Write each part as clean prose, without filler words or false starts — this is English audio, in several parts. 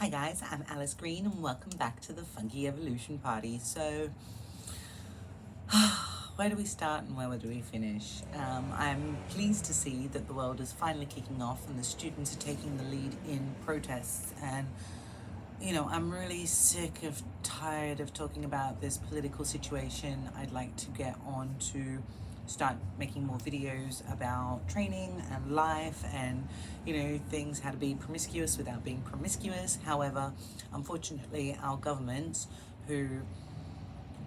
Hi guys, I'm Alice Green and welcome back to the Funky Evolution Party. So, where do we start and where do we finish? I'm pleased to see that the world is finally kicking off and the students are taking the lead in protests. And, I'm really tired of talking about this political situation. I'd like to get on to start making more videos about training and life and things, how to be promiscuous without being promiscuous. However, unfortunately, our governments, who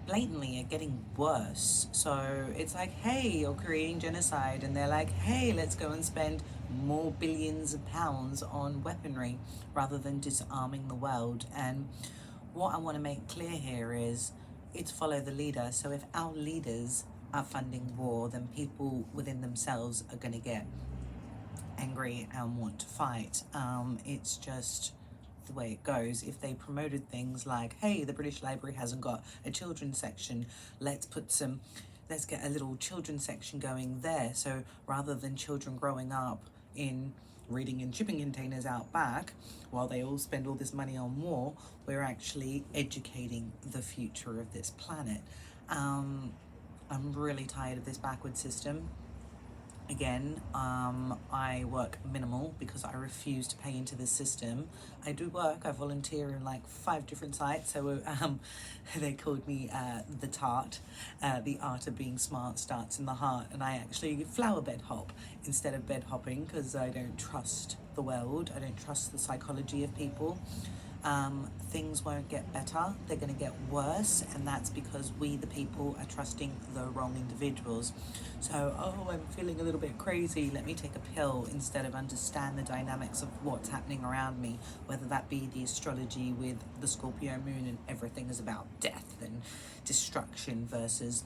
blatantly are getting worse, so it's like, hey, you're creating genocide, and they're like, hey, let's go and spend more billions of pounds on weaponry rather than disarming the world. And what I want to make clear here is it's follow the leader. So if our leaders are funding war, then people within themselves are going to get angry and want to fight. It's just the way it goes. If they promoted things like, hey, the British Library hasn't got a children's section, let's get a little children's section going there. So rather than children growing up in reading in shipping containers out back while they all spend all this money on war, we're actually educating the future of this planet. I'm really tired of this backward system. Again, I work minimal because I refuse to pay into the system. I do work, I volunteer in like 5 different sites. So they called me the tART. The art of being smart starts in the heart. And I actually flower bed hop instead of bed hopping because I don't trust the world. I don't trust the psychology of people. Things won't get better, they're going to get worse, and that's because we, the people, are trusting the wrong individuals. So, oh, I'm feeling a little bit crazy, let me take a pill, instead of understand the dynamics of what's happening around me, whether that be the astrology with the Scorpio moon and everything is about death and destruction, versus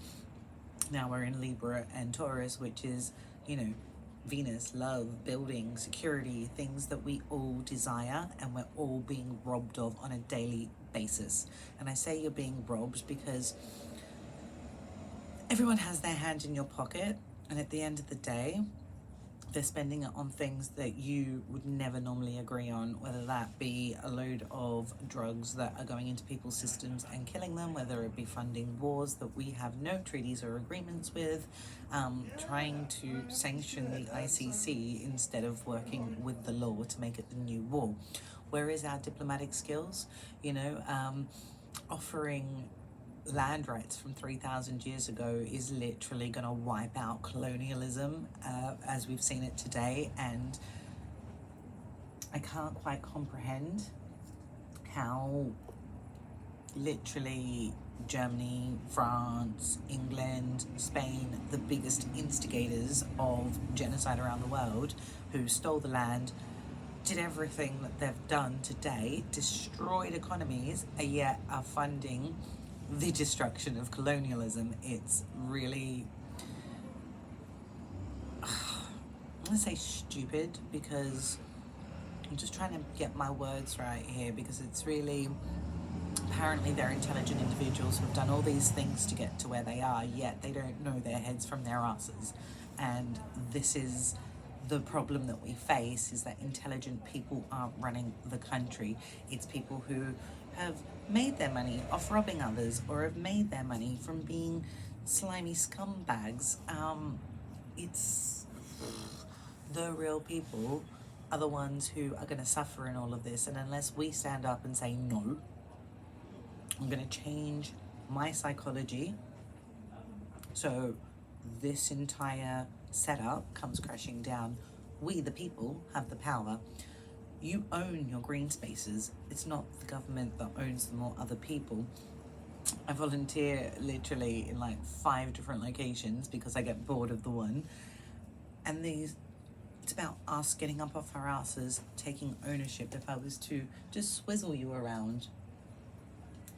now we're in Libra and Taurus, which is, Venus, love, building, security, things that we all desire and we're all being robbed of on a daily basis. And I say you're being robbed because everyone has their hand in your pocket, and at the end of the day, they're spending it on things that you would never normally agree on, whether that be a load of drugs that are going into people's systems and killing them, whether it be funding wars that we have no treaties or agreements with, trying to sanction the ICC instead of working with the law to make it the new war. Where is our diplomatic skills? Offering land rights from 3,000 years ago is literally going to wipe out colonialism as we've seen it today. And I can't quite comprehend how literally Germany, France, England, Spain, the biggest instigators of genocide around the world, who stole the land, did everything that they've done today, destroyed economies, and yet are funding the destruction of colonialism. It's really, I'm gonna say stupid, because I'm just trying to get my words right here, because it's really, apparently they're intelligent individuals who've done all these things to get to where they are, yet they don't know their heads from their asses. And this is the problem that we face, is that intelligent people aren't running the country. It's people who have made their money off robbing others, or have made their money from being slimy scumbags. It's the real people are the ones who are going to suffer in all of this, and unless we stand up and say no, I'm going to change my psychology so this entire setup comes crashing down. We, the people, have the power. You own your green spaces. It's not the government that owns them or other people. I volunteer literally in like 5 different locations because I get bored of the one. And it's about us getting up off our asses, taking ownership. If I was to just swizzle you around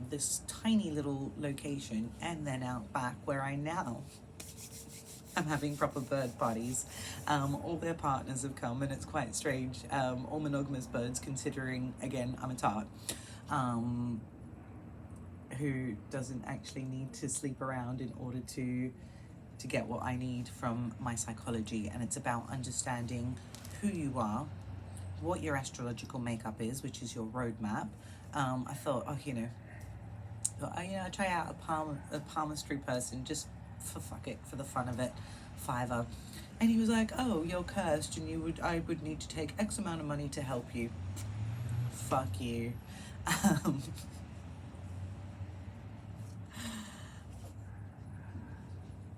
this tiny little location and then out back where I now I'm having proper bird parties. All their partners have come, and it's quite strange. All monogamous birds, considering, again, I'm a tart, who doesn't actually need to sleep around in order to get what I need from my psychology. And it's about understanding who you are, what your astrological makeup is, which is your roadmap. I thought, oh, I try out a palmistry person just for fuck it, for the fun of it, fiver. And he was like, oh, you're cursed, and I would need to take X amount of money to help you. Fuck you. Um,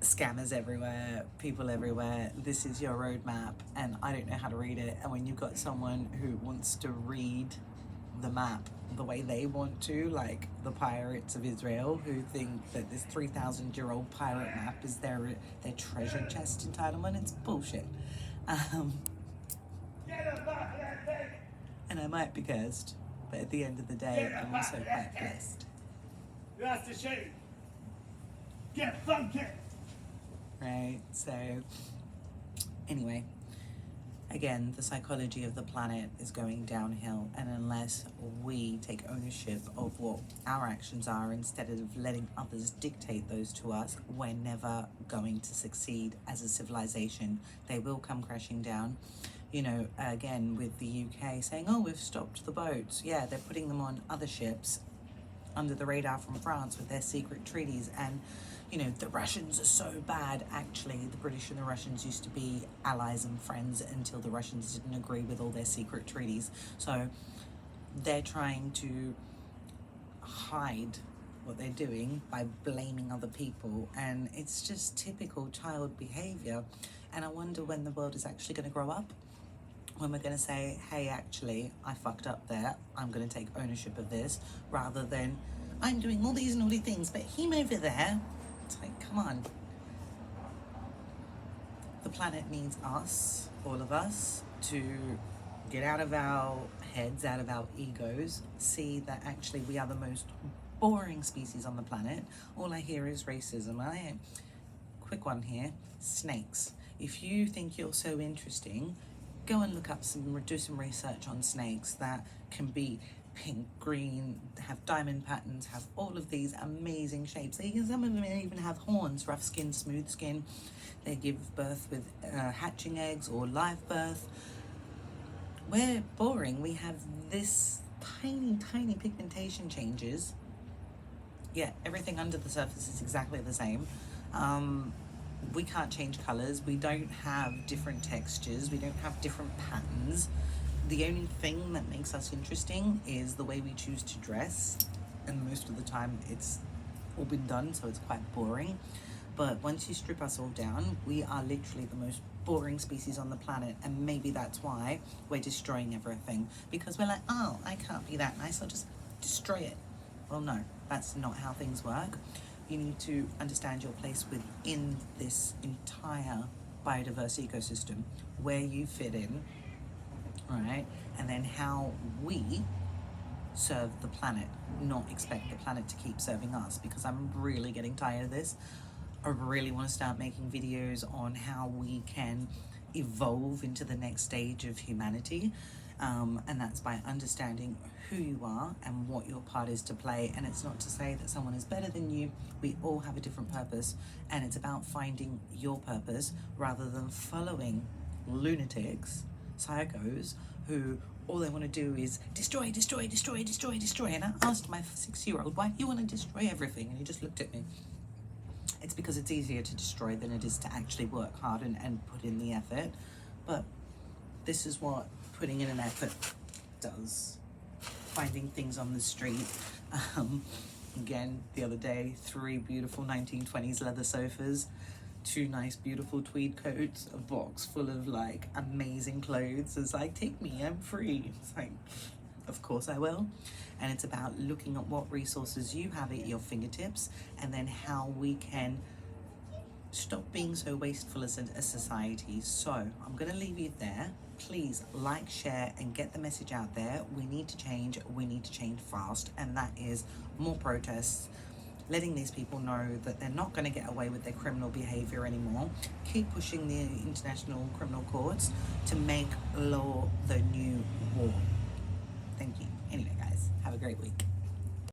Scammers everywhere, people everywhere. This is your roadmap, and I don't know how to read it. And when you've got someone who wants to read the map the way they want to, like the pirates of Israel, who think that this 3,000-year-old pirate map is their treasure chest entitlement, it's bullshit. And I might be cursed, but at the end of the day, I'm also quite blessed. That's the shame. Get funky. Right, so anyway, again, the psychology of the planet is going downhill, and unless we take ownership of what our actions are instead of letting others dictate those to us, we're never going to succeed as a civilization. They will come crashing down. Again, with the UK saying, oh, we've stopped the boats. Yeah, they're putting them on other ships under the radar from France with their secret treaties. And the Russians are so bad. Actually, the British and the Russians used to be allies and friends until the Russians didn't agree with all their secret treaties. So they're trying to hide what they're doing by blaming other people, and it's just typical child behavior. And I wonder when the world is actually going to grow up, when we're going to say, hey, actually, I fucked up there, I'm going to take ownership of this, rather than I'm doing all these naughty things, but him over there. It's like, come on. The planet needs us, all of us, to get out of our heads, out of our egos, see that actually we are the most boring species on the planet. All I hear is racism. Quick one here, snakes. If you think you're so interesting, go and look up do some research on snakes that can be pink, green, have diamond patterns, have all of these amazing shapes. Some of them even have horns, rough skin, smooth skin. They give birth with hatching eggs or live birth. We're boring. We have this tiny pigmentation changes. Yeah, everything under the surface is exactly the same. We can't change colors. We don't have different textures. We don't have different patterns. The only thing that makes us interesting is the way we choose to dress, and most of the time it's all been done, so it's quite boring. But once you strip us all down, we are literally the most boring species on the planet, and maybe that's why we're destroying everything, because we're like, oh, I can't be that nice, I'll just destroy it. Well, no, that's not how things work. You need to understand your place within this entire biodiverse ecosystem, where you fit in, right? And then how we serve the planet, not expect the planet to keep serving us, because I'm really getting tired of this. I really want to start making videos on how we can evolve into the next stage of humanity. And that's by understanding who you are and what your part is to play. And it's not to say that someone is better than you. We all have a different purpose, and it's about finding your purpose rather than following lunatics, psychos, who all they want to do is destroy. And I asked my 6-year-old, why do you want to destroy everything? And he just looked at me. It's because it's easier to destroy than it is to actually work hard and put in the effort. But this is what putting in an effort does. Finding things on the street. Again, the other day, 3 beautiful 1920s leather sofas, 2 nice beautiful tweed coats, a box full of like amazing clothes. It's like, take me, I'm free. It's like, of course I will. And it's about looking at what resources you have at your fingertips, and then how we can stop being so wasteful as a society. So I'm going to leave you there. Please like, share, and get the message out there. We need to change fast, and that is more protests, letting these people know that they're not going to get away with their criminal behavior anymore. Keep pushing the international criminal courts to make law the new war. Thank you. Anyway, guys, have a great week.